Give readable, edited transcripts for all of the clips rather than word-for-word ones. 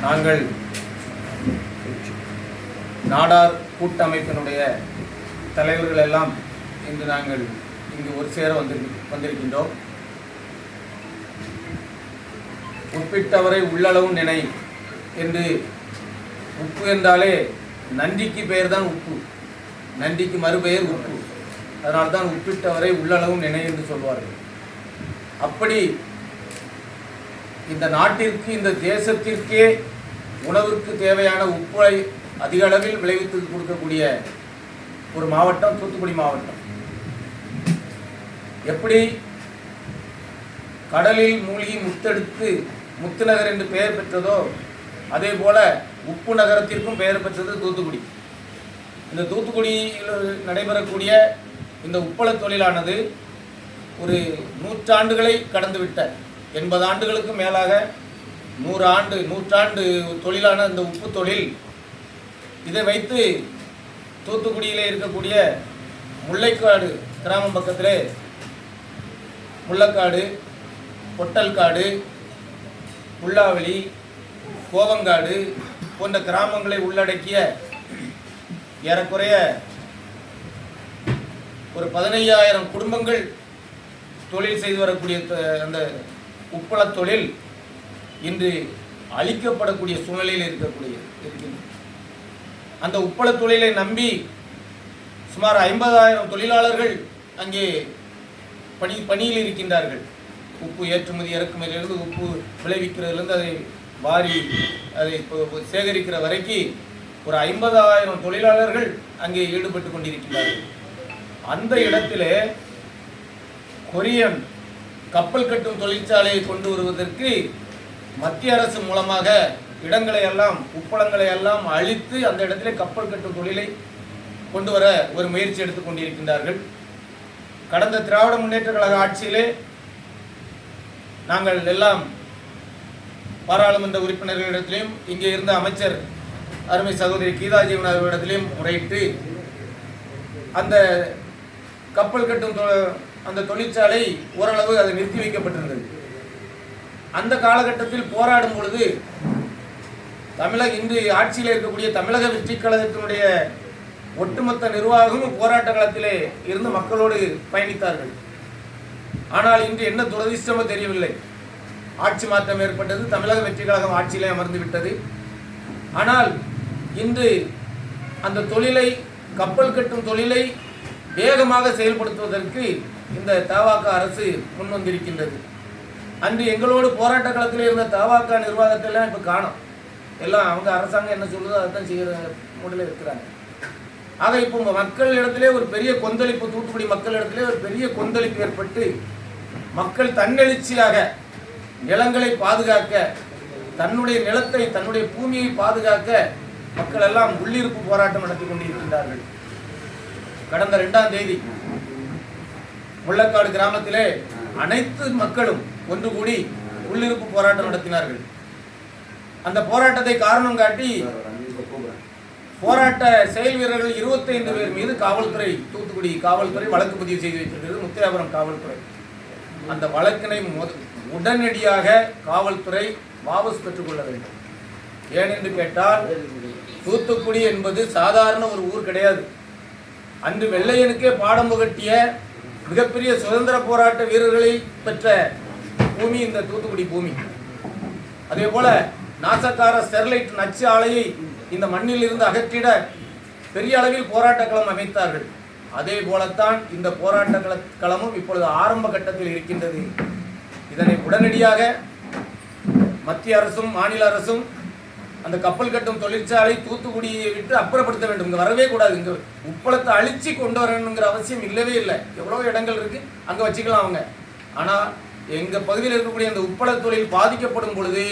நாங்கள் நாடார் கூட்டமைப்பினுடைய தலைவர்கள் எல்லாம் இன்று நாங்கள் இங்கு ஒரு சேர வந்திருக்கின்றோம். உப்பிட்டவரை உள்ளளவும் நினை என்று, உப்பு என்றாலே நன்றிக்கு பெயர் தான் உப்பு, நன்றிக்கு மறுபெயர் உப்பு. அதனால்தான் உப்பிட்டவரை உள்ளளவும் நினை என்று சொல்வார்கள். அப்படி இந்த நாட்டிற்கு, இந்த தேசத்திற்கே உணவிற்கு தேவையான உப்பை அதிக அளவில் விளைவித்து கொடுக்கக்கூடிய ஒரு மாவட்டம் தூத்துக்குடி மாவட்டம். எப்படி கடலில் மூழ்கி முத்தெடுத்து முத்துநகர் என்று பெயர் பெற்றதோ அதே போல உப்பு நகரத்திற்கும் பெயர் பெற்றது தூத்துக்குடி. இந்த தூத்துக்குடியில் நடைபெறக்கூடிய இந்த உப்பள தொழிலானது ஒரு 100 ஆண்டுகளை கடந்துவிட்ட 80 ஆண்டுகளுக்கு மேலாக நூற்றாண்டு தொழிலான இந்த உப்பு தொழில், இதை வைத்து தூத்துக்குடியிலே இருக்கக்கூடிய முல்லைக்காடு கிராமம் பக்கத்திலே முள்ளக்காடு, பொட்டல்காடு, புல்லாவளி, கோவங்காடு போன்ற கிராமங்களை உள்ளடக்கிய ஏறக்குறைய ஒரு 15,000 குடும்பங்கள் தொழில் செய்து வரக்கூடிய அந்த உப்பள தொழில் இன்று அழிக்கப்படக்கூடிய சூழ்நிலையில் இருக்கின்றது. அந்த உப்பள தொழிலை நம்பி சுமார் 50,000 தொழிலாளர்கள் அங்கே பணியில் இருக்கின்றார்கள். உப்பு ஏற்றுமதி இறக்குமதியிலிருந்து, உப்பு விளைவிக்கிறதுலேருந்து, அதை வாரி அதை சேகரிக்கிற வரைக்கும் ஒரு 50,000 தொழிலாளர்கள் அங்கே ஈடுபட்டு கொண்டிருக்கின்றார்கள். அந்த இடத்திலே கொரியன் கப்பல் கட்டும் தொழிற்சாலையை கொண்டு வருவதற்கு மத்திய அரசு மூலமாக இடங்களை எல்லாம், உப்பளங்களை எல்லாம் அழித்து அந்த இடத்திலே கப்பல் கட்டும் தொழிலை கொண்டு வர ஒரு முயற்சி எடுத்துக் கொண்டிருக்கின்றார்கள். கடந்த திராவிட முன்னேற்ற கழக ஆட்சியிலே நாங்கள் எல்லாம் பாராளுமன்ற உறுப்பினர்களிடத்திலையும், இங்கே இருந்த அமைச்சர் அருமை சகோதரி கீதா ஜீவன் அவர்களிடத்திலையும் முறையிட்டு அந்த கப்பல் கட்டும் அந்த தொழிற்சாலை ஓரளவு அது நிறுத்தி வைக்கப்பட்டிருந்தது. அந்த காலகட்டத்தில் போராடும் பொழுது இன்று ஆட்சியில் இருக்கக்கூடிய தமிழக வெற்றி கழகத்தினுடைய ஒட்டுமொத்த நிர்வாகமும் போராட்ட களத்திலே இருந்து மக்களோடு பயணித்தார்கள். ஆனால் இன்று என்ன துரதிர்ஷ்டமோ தெரியவில்லை, ஆட்சி மாற்றம் ஏற்பட்டது, தமிழக வெற்றி கழகம் ஆட்சியிலே அமர்ந்து விட்டது. ஆனால் இன்று அந்த தொழிலை, கப்பல் கட்டும் தொழிலை வேகமாக செயல்படுத்துவதற்கு இந்த தவாக அரசு முன்வந்திருக்கின்றது. அன்று எங்களோடு போராட்ட களத்தில் இருந்த தவாக நிர்வாகத்தெல்லாம் இப்போ காணோம். எல்லாம் அவங்க அரசாங்கம் என்ன சொல்லுதோ அதை தான் செய்கிற மூடில் இருக்கிறாங்க. ஆக இப்போ மக்கள் இடத்திலே ஒரு பெரிய கொந்தளிப்பு, தூத்துக்குடி மக்கள் இடத்திலே ஒரு பெரிய கொந்தளிப்பு ஏற்பட்டு மக்கள் தன்னெழுச்சியாக நிலங்களை பாதுகாக்க, தன்னுடைய நிலத்தை, தன்னுடைய பூமியை பாதுகாக்க மக்கள் எல்லாம் உள்ளிருப்பு போராட்டம் நடத்தி கொண்டிருக்கின்றார்கள். கடந்த 2ஆம் தேதி முள்ளக்காடு கிராமத்திலே அனைத்து மக்களும் ஒன்று கூடி உள்ளிருப்பு போராட்டம் நடத்தினார்கள். அந்த போராட்டத்தை காரணம் காட்டி போராட்ட செயல் வீரர்கள் 25 பேர் மீது காவல்துறை, தூத்துக்குடி காவல்துறை வழக்கு பதிவு செய்து வைத்திருக்கிறது, முத்தியாபுரம் காவல்துறை. அந்த வழக்கினை உடனடியாக காவல்துறை வாபஸ் பெற்றுக்கொள்ள வேண்டும். ஏனென்று கேட்டால் தூத்துக்குடி என்பது சாதாரண ஒரு ஊர் கிடையாது. அன்று வெள்ளையனுக்கே பாடம் புகட்டிய மிகப்பெரிய சுதந்திர போராட்ட வீரர்களை பெற்ற பூமி இந்த தூத்துக்குடி பூமி. அதே போல நாசக்கார ஸ்டெர்லைட் நச்சு ஆலையை இந்த மண்ணில் இருந்து அகற்றிட பெரிய அளவில் போராட்ட களம் அமைத்தார்கள். அதே போலத்தான் இந்த போராட்ட களமும் இப்பொழுது ஆரம்ப கட்டத்தில் இருக்கின்றது. இதனை உடனடியாக மத்திய அரசும் மாநில அரசும் அந்த கப்பல் கட்டும் தொழிற்சாலை தூத்துக்குடியை விட்டு அப்புறப்படுத்த வேண்டும். இங்கே வரவே கூடாது. இங்கே உப்பளத்தை அழிச்சு கொண்டு வரணுங்கிற அவசியம் இல்லவே இல்லை. எவ்வளோ இடங்கள் இருக்குது, அங்கே வச்சுக்கலாம் அவங்க. ஆனால் எங்கள் பகுதியில் இருக்கக்கூடிய அந்த உப்பள தொழில் பாதிக்கப்படும் பொழுது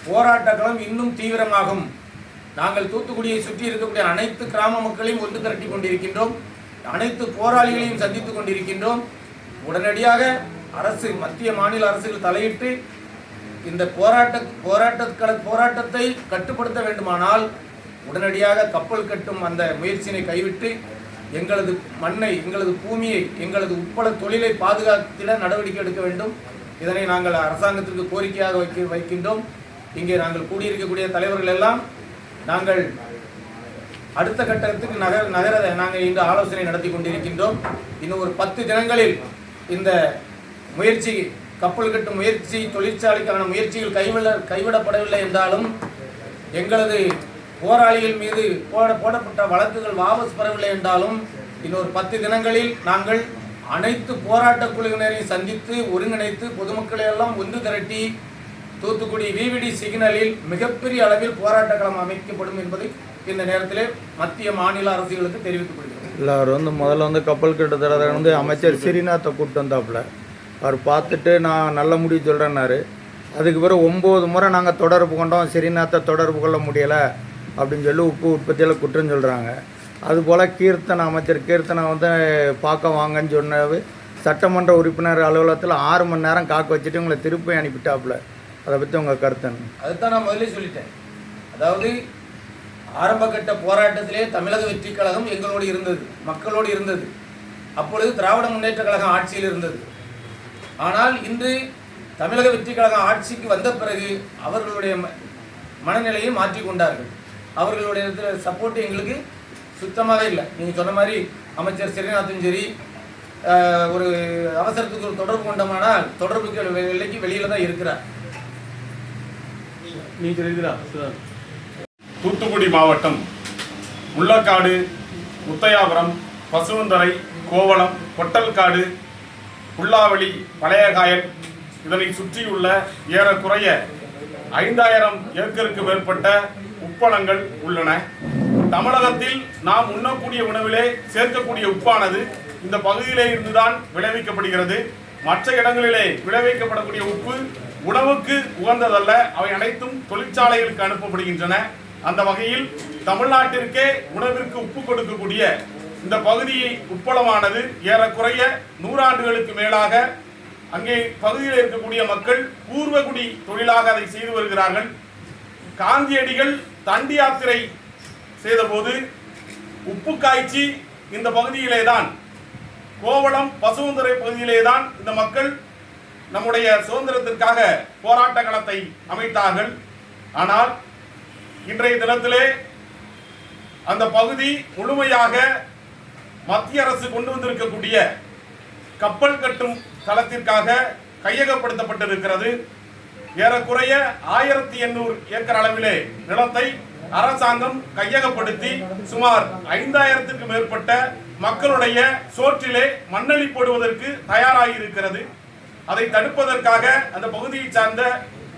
போராட்ட களம் இன்னும் தீவிரமாகும். நாங்கள் தூத்துக்குடியை சுற்றி இருக்கக்கூடிய அனைத்து கிராம மக்களையும் ஒன்று திரட்டி கொண்டிருக்கின்றோம். அனைத்து போராளிகளையும் சந்தித்துக் கொண்டிருக்கின்றோம். உடனடியாக அரசு, மத்திய மாநில அரசுகள் தலையிட்டு இந்த போராட்டத்தை கட்டுப்படுத்த வேண்டுமானால் உடனடியாக கப்பல் கட்டும் அந்த முயற்சியினை கைவிட்டு எங்களது மண்ணை, எங்களது பூமியை, எங்களது உப்பள தொழிலை பாதுகாத்திட நடவடிக்கை எடுக்க வேண்டும். இதனை நாங்கள் அரசாங்கத்திற்கு கோரிக்கையாக வைக்கின்றோம். இங்கே நாங்கள் கூடியிருக்கக்கூடிய தலைவர்கள் எல்லாம் நாங்கள் அடுத்த கட்டத்துக்கு நகர நாங்கள் இன்று ஆலோசனை நடத்தி கொண்டிருக்கின்றோம். இன்னும் ஒரு 10 தினங்களில் இந்த முயற்சி, கப்பல் கட்டும் முயற்சி, தொழிற்சாலைக்கான முயற்சிகள் கைவிடப்படவில்லை என்றாலும் எங்களது போராளிகள் மீது போடப்பட்ட வழக்குகள் வாபஸ் பெறவில்லை என்றாலும் இன்னொரு 10 தினங்களில் நாங்கள் அனைத்து போராட்ட குழுவினரையும் சந்தித்து ஒருங்கிணைத்து பொதுமக்களை எல்லாம் ஒன்று திரட்டி தூத்துக்குடி விவிடி சிக்னலில் மிகப்பெரிய அளவில் போராட்ட களம் அமைக்கப்படும் என்பதை இந்த நேரத்திலே மத்திய மாநில அரசுகளுக்கு தெரிவித்துக் கொள்கிறோம். இல்லை, அவர் முதல்ல கப்பல் கட்டுத்தரதை அமைச்சர் ஸ்ரீநாத்தை கூப்பிட்டு வந்தாப்புல. அவர் பார்த்துட்டு நான் நல்ல முடிவு சொல்கிறேன்னாரு. அதுக்கு பிறகு 9 முறை நாங்கள் தொடர்பு கொண்டோம், ஸ்ரீநாத்தை தொடர்பு கொள்ள முடியலை அப்படின்னு சொல்லி உப்பு உற்பத்தியில் குற்றம் சொல்கிறாங்க. அதுபோல் அமைச்சர் கீர்த்தனை பார்க்க வாங்கன்னு சொன்னது சட்டமன்ற உறுப்பினர் அலுவலகத்தில் 6 மணி நேரம் காக்க வச்சுட்டு உங்களை திருப்பி அனுப்பிட்டாப்புல. அதை பற்றி உங்கள் கருத்து? அதுதான் நான் முதல்ல சொல்லிட்டேன். அதாவது ஆரம்ப கட்ட போராட்டத்திலே தமிழக வெற்றி கழகம் எங்களோடு இருந்தது, மக்களோடு இருந்தது. அப்பொழுது திராவிட முன்னேற்ற கழகம் ஆட்சியில் இருந்தது. ஆனால் இன்று தமிழக வெற்றி கழகம் ஆட்சிக்கு வந்த பிறகு அவர்களுடைய மனநிலையை மாற்றிக்கொண்டார்கள். அவர்களுடைய சப்போர்ட் எங்களுக்கு சுத்தமாக இல்லை. நீங்கள் சொன்ன மாதிரி அமைச்சர் ஸ்ரீநாத்தும் சரி, ஒரு அவசரத்துக்கு ஒரு தொடர்பு கொண்டோமானால் தொடர்புக்கு எல்லைக்கு வெளியில தான் இருக்கிறார். தூத்துக்குடி மாவட்டம் முள்ளக்காடு, முத்தையாபுரம், பசுவந்தரை, கோவளம், கொட்டல்காடு, புல்லாவளி, பழையகாயல் இதனை சுற்றியுள்ள ஏறக்குறைய 5000 ஏக்கருக்கு மேற்பட்ட உப்பளங்கள் உள்ளன. தமிழகத்தில் நாம் உண்ணக்கூடிய உணவிலே சேர்க்கக்கூடிய உப்பானது இந்த பகுதியிலே இருந்துதான் விளைவிக்கப்படுகிறது. மற்ற இடங்களிலே விளைவிக்கப்படக்கூடிய உப்பு உணவுக்கு உகந்ததல்ல. அவை அனைத்தும் தொழிற்சாலைகளுக்கு அனுப்பப்படுகின்றன. அந்த வகையில் தமிழ்நாட்டிற்கே உணவிற்கு உப்பு கொடுக்கக்கூடிய இந்த பகுதியை உப்பளமானது ஏறக்குறைய 100 ஆண்டுகளுக்கு மேலாக அங்கே பகுதியில் இருக்கக்கூடிய மக்கள் பூர்வகுடி தொழிலாக அதை செய்து வருகிறார்கள். காந்தியடிகள் தண்டி யாத்திரை செய்தபோது உப்பு காய்ச்சி இந்த பகுதியிலே தான், கோவளம், பசுவந்தரை பகுதியிலே தான் இந்த மக்கள் நம்முடைய சுதந்திரத்திற்காக போராட்ட களத்தை அமைத்தார்கள். ஆனால் இன்றைய தினத்திலே அந்த பகுதி முழுமையாக மத்திய அரசு கொண்டு வந்திருக்கக்கூடிய கப்பல் கட்டும் தளத்திற்காக கையகப்படுத்தப்பட்டிருக்கிறது. ஏறக்குறைய 1800 ஏக்கர் அளவிலே நிலத்தை அரசாங்கம் கையகப்படுத்தி சுமார் 5000த்திற்கும் மேற்பட்ட மக்களுடைய சோற்றிலே மண்ணெளி போடுவதற்கு தயாராகி இருக்கிறது. அதை தடுப்பதற்காக அந்த பகுதியை சார்ந்த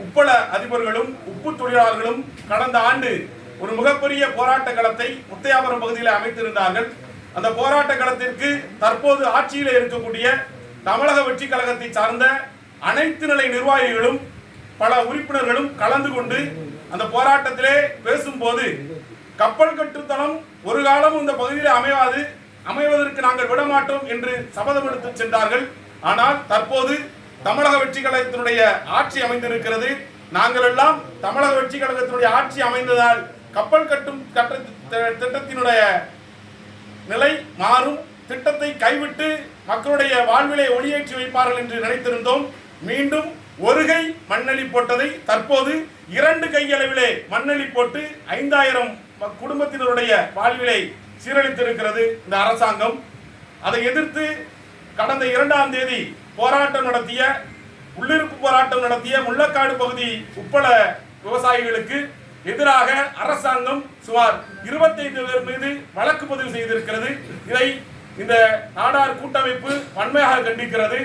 உப்பள அதிபர்களும் உப்பு தொழிலாளர்களும் கடந்த ஆண்டு ஒரு மிகப்பெரிய போராட்ட களத்தை முத்தையாபுரம் பகுதியில் அமைத்திருந்தார்கள். அந்த போராட்ட களத்திற்கு தற்போது ஆட்சியில் இருக்கக்கூடிய தமிழக வெற்றி கழகத்தை சார்ந்த அனைத்து நிலை நிர்வாகிகளும் பல உறுப்பினர்களும் கலந்து கொண்டு அந்த போராட்டத்திலே பேசும்போது கப்பல் கட்டுத்தளம் ஒரு காலம் இந்த பகுதியில் அமைவதற்கு நாங்கள் விடமாட்டோம் என்று சபதம் எடுத்து சென்றார்கள். ஆனால் தற்போது தமிழக வெற்றி கழகத்தினுடைய ஆட்சி அமைந்திருக்கிறது. நாங்கள் எல்லாம் தமிழக வெற்றி கழகத்தினுடைய ஆட்சி அமைந்ததால் கப்பல் கட்டும் திட்டத்தினுடைய நிலை மாறும், திட்டத்தை கைவிட்டு மக்களுடைய வாழ்விலை ஒளியேற்றி வைப்பார்கள் என்று நினைத்திருந்தோம். மீண்டும் ஒரு கை மண்ணெளி போட்டதை தற்போது 2 கை அளவிலே மண்ணெளி போட்டு 5000 குடும்பத்தினருடைய வாழ்விலை சீரழித்திருக்கிறது இந்த அரசாங்கம். அதை எதிர்த்து கடந்த 2ஆம் தேதி உள்ளிருப்பு போராட்டம் நடத்திய முள்ளக்காடு பகுதி உப்பள விவசாயிகளுக்கு எதிராக அரசாங்கம் சுமார் 25 பேர் மீது வழக்கு பதிவு செய்திருக்கிறது. இதை இந்த நாடார் கூட்டமைப்பு வன்மையாக கண்டிக்கிறது.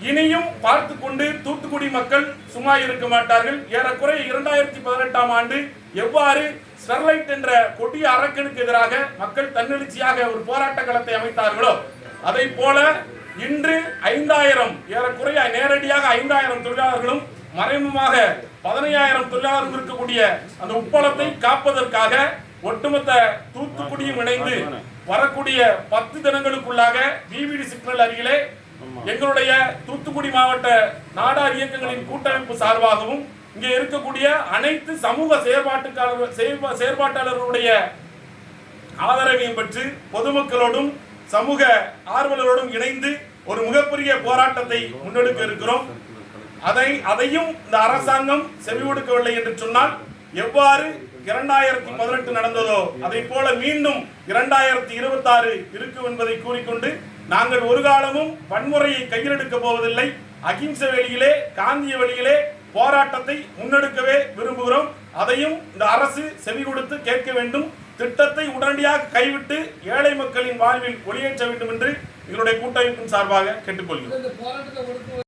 இனியும் பார்த்து கொண்டு தூத்துக்குடி மக்கள் சும்மா இருக்க மாட்டார்கள். ஏறக்குறைய 2018ஆம் ஆண்டு எவ்வாறு ஸ்டெர்லைட் என்ற கொடிய அரக்கனுக்கு எதிராக மக்கள் தன்னெழுச்சியாக ஒரு போராட்ட களத்தை அமைத்தார்களோ அதை போல இன்று 5000 ஏறக்குறைய நேரடியாக 5000 தொழிலாளர்களும் மறைமுகமாக 15000 தொழிலாளர்கள் இருக்கக்கூடிய அந்த உப்பளத்தை காப்பதற்காக ஒட்டுமொத்த தூத்துக்குடியும் இணைந்து வரக்கூடிய 10 தினங்களுக்குள்ளாக விவிடி சிக்னல் அருகிலே எங்களுடைய தூத்துக்குடி மாவட்ட நாடார் இயக்கங்களின் கூட்டமைப்பு சார்பாகவும் இங்கே இருக்கக்கூடிய அனைத்து சமூக செயற்பாட்டாளர்களுடைய ஆதரவையும் பெற்று பொதுமக்களோடும் சமூக ஆர்வலரோடும் இணைந்து ஒரு மிகப்பெரிய போராட்டத்தை முன்னெடுக்க இருக்கிறோம். அதையும் இந்த அரசாங்கம் செவிமடுக்கவில்லை என்று சொன்னால் எவ்வாறு 2018 நடந்ததோ அதை போல மீண்டும் 2026 இருக்கும் என்பதை கூறிக்கொண்டு நாங்கள் ஒரு காலமும் வன்முறையை கையிலெடுக்க போவதில்லை. அகிம்சை வழியிலே, காந்திய வழியிலே போராட்டத்தை முன்னெடுக்கவே விரும்புகிறோம். அதையும் இந்த அரசு செவி கொடுத்து கேட்க வேண்டும். திட்டத்தை உடனடியாக கைவிட்டு ஏழை மக்களின் வாழ்வில் ஒளியேற்ற வேண்டும் என்று எங்களுடைய கூட்டமைப்பின் சார்பாக கேட்டுக்கொள்கிறோம்.